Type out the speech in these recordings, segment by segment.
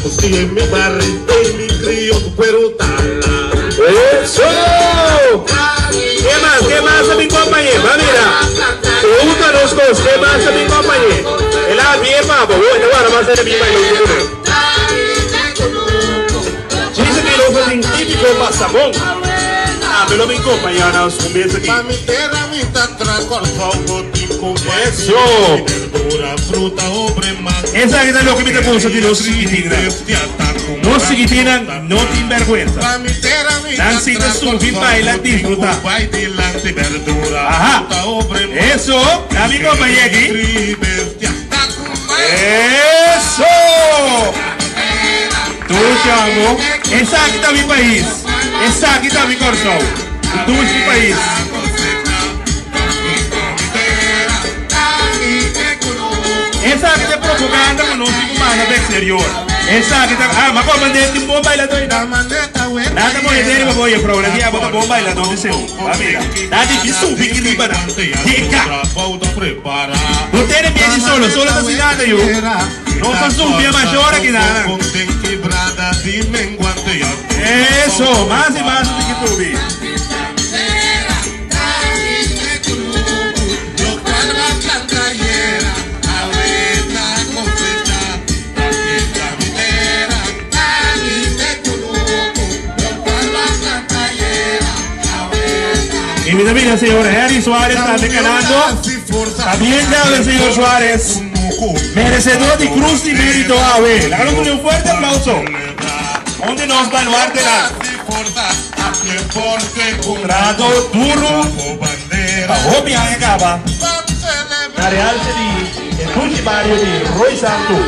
costilla en mi barrita y mi crío tu cuero tala. ¡Eso! ¿Qué más, mi compañero? Va, mira. ¿Te gustan los cosas? ¿Qué más, mi compañero? El A bien, papo. Bueno, ahora va a ser mi baile. Dice que lo fue científico Pasamón. Pero mi compañero nos comienza aquí. Eso. Esa es lo que me te puso aquí, los chiquitinas, no te vergüenza. Nancy de Surfing baila, disfruta. Ajá. Eso, a mi compañero aquí. Eso. Tú, chango. Esa aquí está mi país. Esa aquí está mi corazón. Tú es mi país. Esa aquí está propaganda con los humanos del exterior. Esa aquí está. Me acuerdo de un buen bailador. Nada more de él, voy a programar un buen bailador de seu. Mira. Nada de subir que me para. Dica. No tiene bien solo está sin nada yo. No está subir mayor que nada. Eso, más y más de que tú vi. Y mi familia, señor Henry Suárez está declarando. También ya el señor Suárez, merecedor de cruz y mérito a ver. Háganlo con un fuerte aplauso. ¿Dónde nos va a lugar de la contrato duro? Bajo viaje acaba. La Real City, el funcionario de Roy Santos.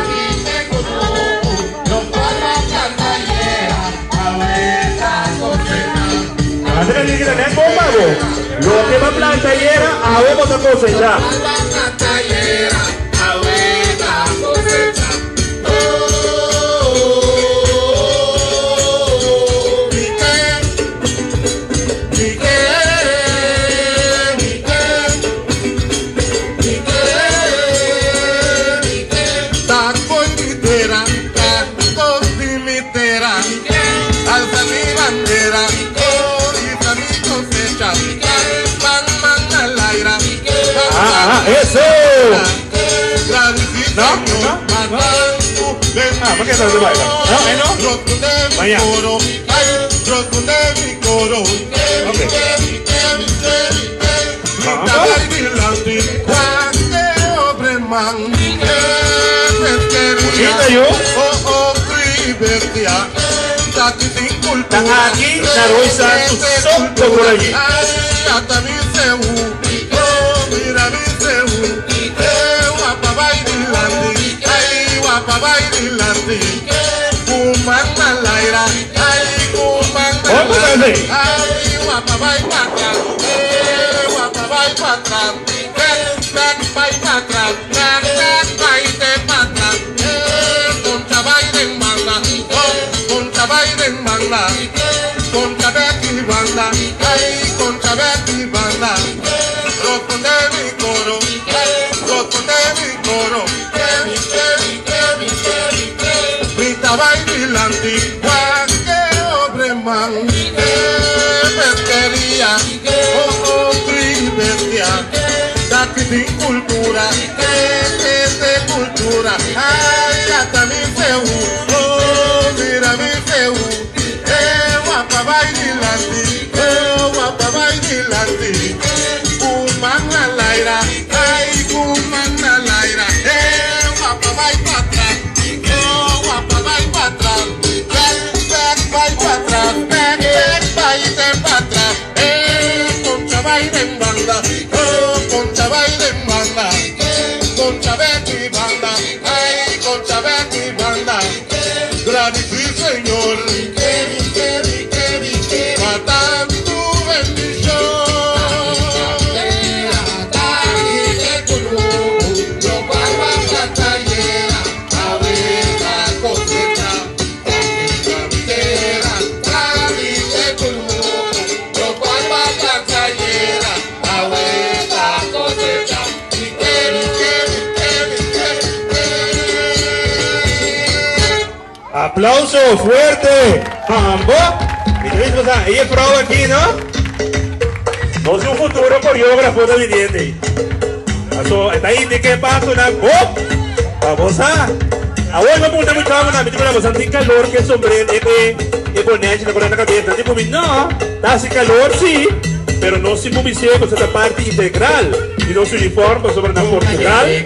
Andrés dice que tenés bomba, lo que va a plantar hiera, a ver otra cosecha. ¡Eso! No, ¿por qué se baila? No, vaya. Yo? Están aquí, la Roy Santos, son por allí. Sin cultura, de cultura, ay, hasta mi feu, oh, mira mi feu, guapa bailante, guapa bailante, kumana laira, ay, kumana laira, guapa bailante, guapa bailante, back para atrás, back para atrás, concha baile en banda. Concha baile en banda, Concha Betty banda, ay, Concha Betty banda, gratis señor, matan tu bendición, Aplauso fuerte. Ambo. Ella prueba aquí, ¿no? No es un futuro coreógrafo de evidente. Está ahí, ¿qué pasa? Vamos a. Ahora vamos a mucho más, vamos a sentir calor que sombrero, poner la corona cabeza. Tipo, no, hace calor, sí, pero no se movimiento, esa parte integral y no se uniforme sobre la Portugal.